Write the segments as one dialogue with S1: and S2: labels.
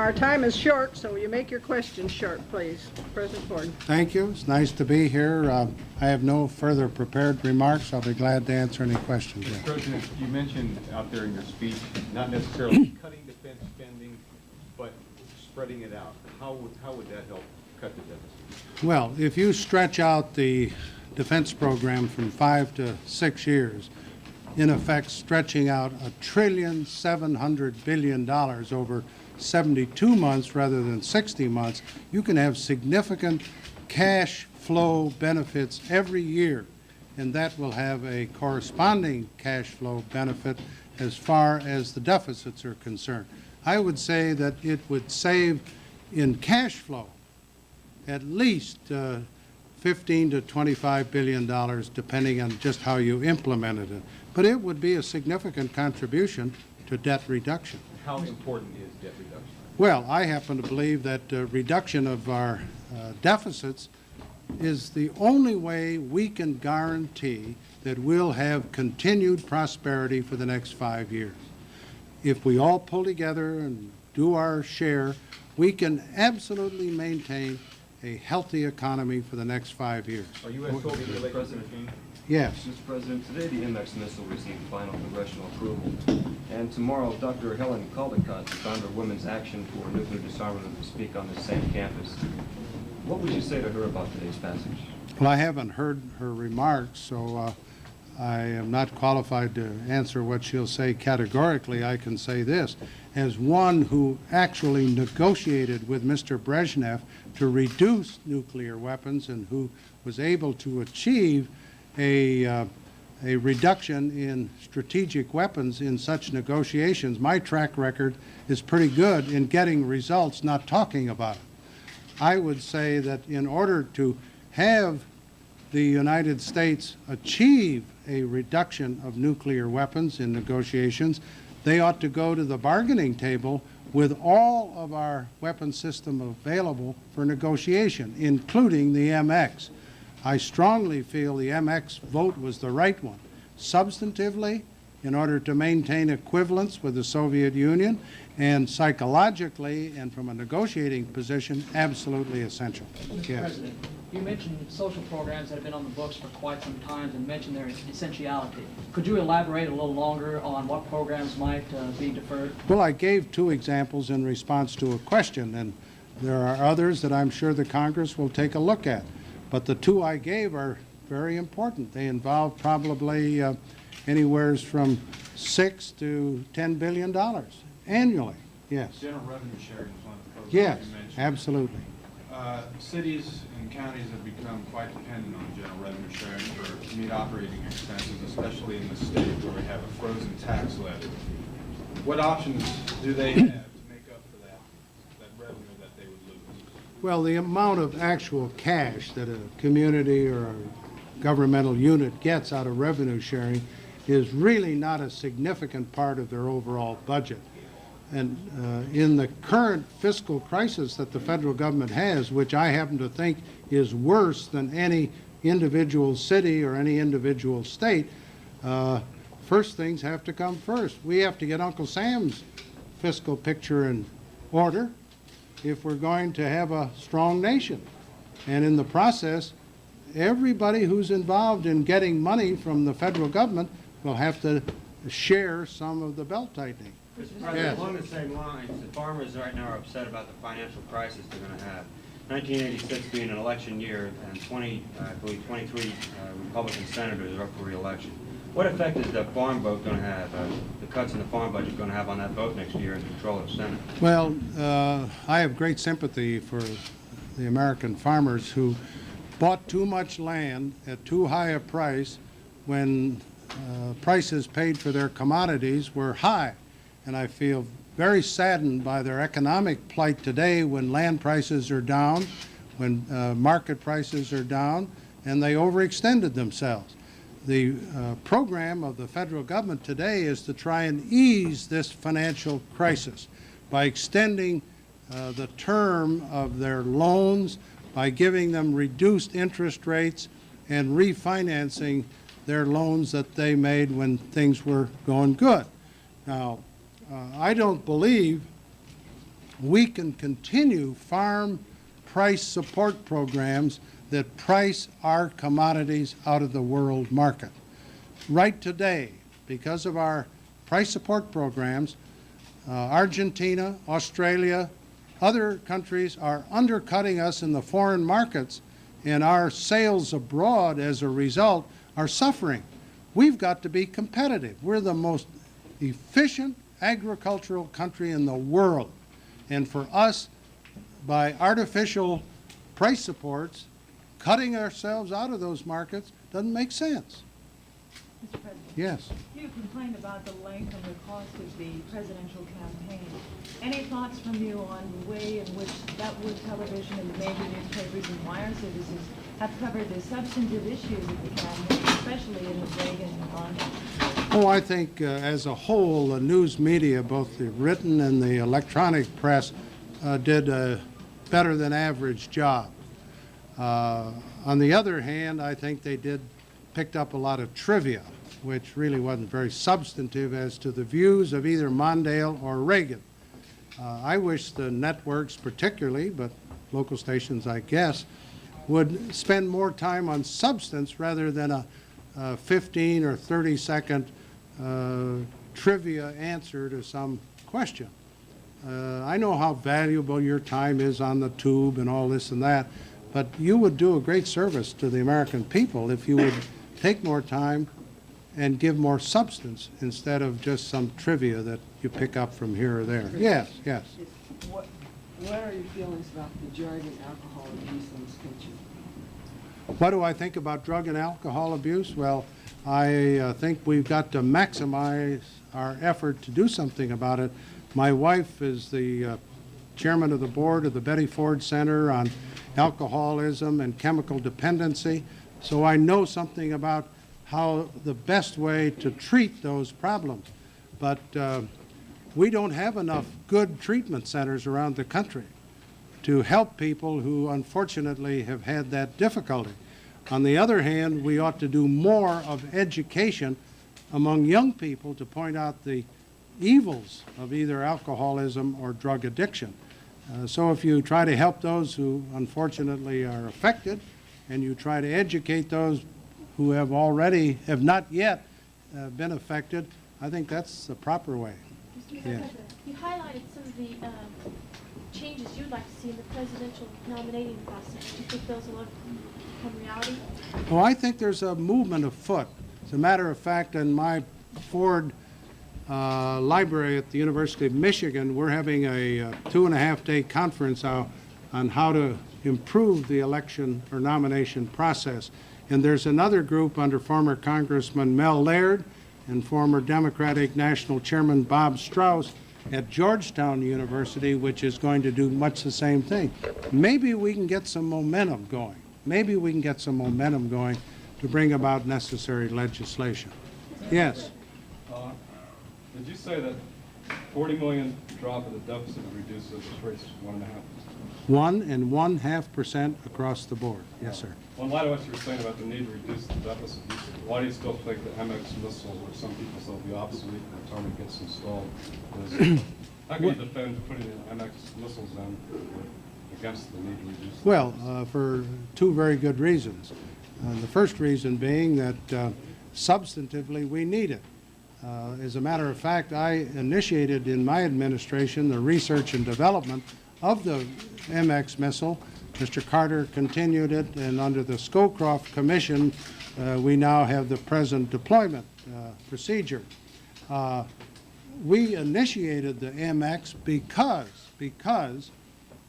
S1: Our time is short, so will you make your questions short, please? President Ford.
S2: Thank you. It's nice to be here. I have no further prepared remarks. I'll be glad to answer any questions.
S3: Mr. President, you mentioned out there in your speech, not necessarily cutting defense spending, but spreading it out. How would that help cut the deficit?
S2: Well, if you stretch out the defense program from 5 to 6 years, in effect stretching out $1.7 trillion over 72 months rather than 60 months, you can have significant cash flow benefits every year, and that will have a corresponding cash flow benefit as far as the deficits are concerned. I would say that it would save in cash flow at least $15 to $25 billion, depending on just how you implemented it. But it would be a significant contribution to debt reduction.
S3: How important is debt reduction?
S2: Well, I happen to believe that reduction of our deficits is the only way we can guarantee that we'll have continued prosperity for the next 5 years. If we all pull together and do our share, we can absolutely maintain a healthy economy for the next 5 years.
S3: Are you as told the President King?
S2: Yes.
S4: Mr. President, today the MX missile received final congressional approval. And tomorrow, Dr. Helen Caldicott, the founder of Women's Action for Nuclear Disarmament, will speak on this same campus. What would you say to her about today's passage?
S2: Well, I haven't heard her remarks, so I am not qualified to answer what she'll say categorically. I can say this. As one who actually negotiated with Mr. Brezhnev to reduce nuclear weapons and who was able to achieve a reduction in strategic weapons in such negotiations, my track record is pretty good in getting results, not talking about it. I would say that in order to have the United States achieve a reduction of nuclear weapons in negotiations, they ought to go to the bargaining table with all of our weapon system available for negotiation, including the MX. I strongly feel the MX vote was the right one. Substantively, in order to maintain equivalence with the Soviet Union, and psychologically and from a negotiating position, absolutely essential.
S5: Mr.
S2: Yes.
S5: President, you mentioned social programs that have been on the books for quite some time and mentioned their essentiality. Could you elaborate a little longer on what programs might be deferred?
S2: Well, I gave 2 examples in response to a question, and there are others that I'm sure the Congress will take a look at. But the 2 I gave are very important. They involve probably anywhere from $6 to $10 billion annually. Yes.
S6: General revenue sharing is one of the programs
S2: Yes,
S6: you mentioned.
S2: absolutely.
S6: Cities and counties have become quite dependent on general revenue sharing to meet operating expenses, especially in the state where we have a frozen tax levy. What options do they have to make up for that revenue that they would lose?
S2: Well, the amount of actual cash that a community or a governmental unit gets out of revenue sharing is really not a significant part of their overall budget. And in the current fiscal crisis that the federal government has, which I happen to think is worse than any individual city or any individual state, first things have to come first. We have to get Uncle Sam's fiscal picture in order if we're going to have a strong nation. And in the process, everybody who's involved in getting money from the federal government will have to share some of the belt-tightening.
S7: Mr. President,
S2: Yes.
S7: along the same lines, the farmers right now are upset about the financial crisis they're going to have. 1986 being an election year, and I believe 23 Republican senators are up for re-election. What effect is the farm vote going to have, the cuts in the farm budget going to have on that vote next year and control of the Senate?
S2: Well, I have great sympathy for the American farmers who bought too much land at too high a price when prices paid for their commodities were high. And I feel very saddened by their economic plight today when land prices are down, when market prices are down, and they overextended themselves. The program of the federal government today is to try and ease this financial crisis by extending the term of their loans, by giving them reduced interest rates and refinancing their loans that they made when things were going good. Now, I don't believe we can continue farm price support programs that price our commodities out of the world market. Right today, because of our price support programs, Argentina, Australia, other countries are undercutting us in the foreign markets, and our sales abroad as a result are suffering. We've got to be competitive. We're the most efficient agricultural country in the world. And for us, by artificial price supports, cutting ourselves out of those markets doesn't make sense.
S8: Mr. President.
S2: Yes.
S8: You complained about the length and the cost of the presidential campaign. Any thoughts from you on the way in which that wood television and the major newspapers and wire services have covered the substantive issues of the campaign, especially in the Reagan and Obama?
S2: Oh, I think as a whole, the news media, both the written and the electronic press, did a better than average job. On the other hand, I think they picked up a lot of trivia, which really wasn't very substantive as to the views of either Mondale or Reagan. I wish the networks particularly, but local stations I guess, would spend more time on substance rather than a 15 or 30-second trivia answer to some question. I know how valuable your time is on the tube and all this and that, but you would do a great service to the American people if you would take more time and give more substance instead of just some trivia that you pick up from here or there. Yes, yes.
S9: What are your feelings about the drug and alcohol abuse in this country?
S2: What do I think about drug and alcohol abuse? Well, I think we've got to maximize our effort to do something about it. My wife is the chairman of the board of the Betty Ford Center on Alcoholism and Chemical Dependency, so I know something about how the best way to treat those problems. But we don't have enough good treatment centers around the country to help people who unfortunately have had that difficulty. On the other hand, we ought to do more of education among young people to point out the evils of either alcoholism or drug addiction. So if you try to help those who unfortunately are affected, and you try to educate those who have not yet been affected, I think that's the proper way.
S10: Mr. President, you highlighted some of the changes you'd like to see in the presidential nominating process. Do you think those will become reality?
S2: Well, I think there's a movement afoot. As a matter of fact, in my Ford library at the University of Michigan, we're having a 2.5-day conference on how to improve the election or nomination process. And there's another group under former Congressman Mel Laird and former Democratic National Chairman Bob Strauss at Georgetown University, which is going to do much the same thing. Maybe we can get some momentum going. Maybe we can get some momentum going to bring about necessary legislation. Yes?
S11: Did you say that 40 million drop of the deficit reduces the rates 1.5%?
S2: 1.5% across the board. Yes, sir.
S11: Well, in light of what you were saying about the need to reduce the deficit, why do you still think that MX missiles, or some people say will be obsolete when the target gets installed? How can you defend putting in MX missiles in against the need to reduce?
S2: Well, for two very good reasons. The first reason being that substantively we need it. As a matter of fact, I initiated in my administration the research and development of the MX missile. Mr. Carter continued it, and under the Scowcroft Commission, we now have the present deployment procedure. We initiated the MX because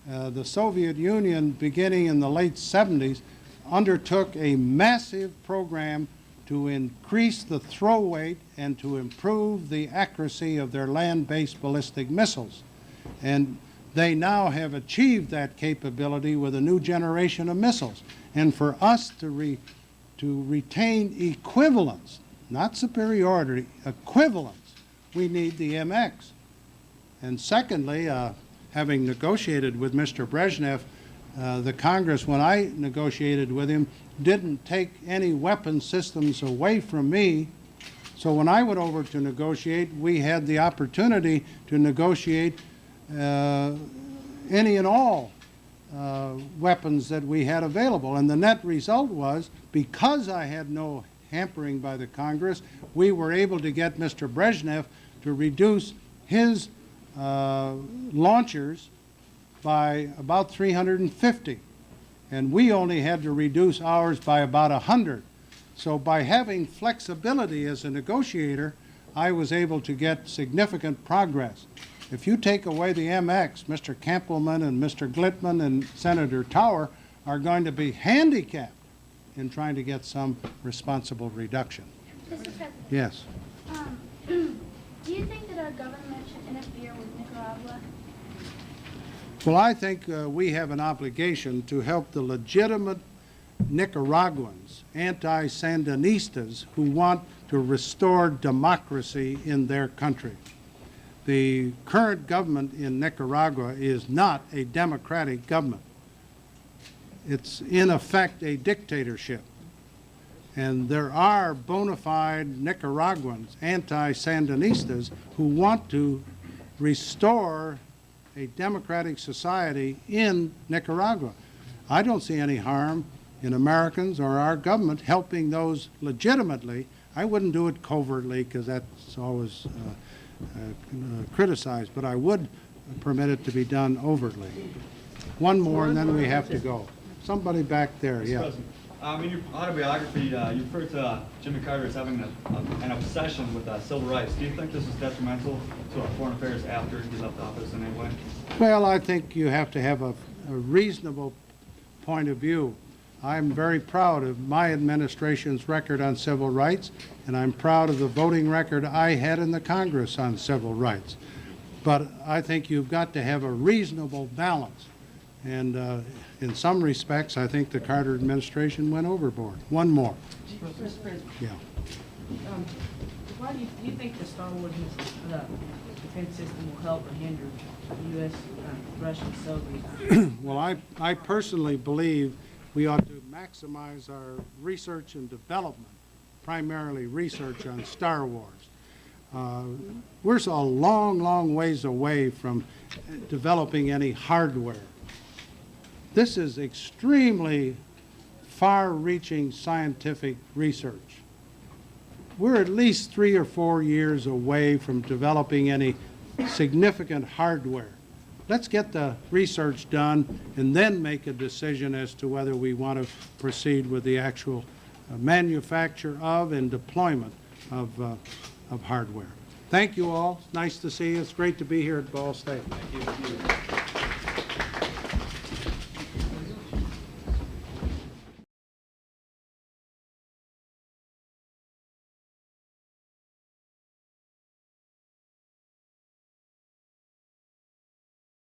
S2: the Soviet Union, beginning in the late 70s, undertook a massive program to increase the throw weight and to improve the accuracy of their land-based ballistic missiles. And they now have achieved that capability with a new generation of missiles. And for us to retain equivalence, not superiority, equivalence, we need the MX. And secondly, having negotiated with Mr. Brezhnev, the Congress, when I negotiated with him, didn't take any weapon systems away from me. So when I went over to negotiate, we had the opportunity to negotiate any and all weapons that we had available. And the net result was, because I had no hampering by the Congress, we were able to get Mr. Brezhnev to reduce his launchers by about 350. And we only had to reduce ours by about 100. So by having flexibility as a negotiator, I was able to get significant progress. If you take away the MX, Mr. Kampelman and Mr. Glittman and Senator Tower are going to be handicapped in trying to get some responsible reduction.
S12: Mr. President,
S2: Yes.
S12: do you think that our government should interfere with Nicaragua?
S2: Well, I think we have an obligation to help the legitimate Nicaraguans, anti-Sandinistas, who want to restore democracy in their country. The current government in Nicaragua is not a democratic government. It's in effect a dictatorship. And there are bona fide Nicaraguans, anti-Sandinistas, who want to restore a democratic society in Nicaragua. I don't see any harm in Americans or our government helping those legitimately. I wouldn't do it covertly, because that's always criticized, but I would permit it to be done overtly. One more, and then we have to go. Somebody back there, yeah.
S13: In your autobiography, you refer to Jimmy Carter as having an obsession with civil rights. Do you think this is detrimental to our foreign affairs after he left office in any way?
S2: Well, I think you have to have a reasonable point of view. I'm very proud of my administration's record on civil rights, and I'm proud of the voting record I had in the Congress on civil rights. But I think you've got to have a reasonable balance. And in some respects, I think the Carter administration went overboard. One more.
S9: Mr. President,
S2: Yeah.
S9: why do you think the Star Wars defense system will help or hinder U.S., Russian, Soviet?
S2: Well, I personally believe we ought to maximize our research and development, primarily research on Star Wars. We're a long, long ways away from developing any hardware. This is extremely far-reaching scientific research. We're at least 3 or 4 years away from developing any significant hardware. Let's get the research done and then make a decision as to whether we want to proceed with the actual manufacture of and deployment of hardware. Thank you all. It's nice to see you. It's great to be here at Ball State.
S13: Thank you.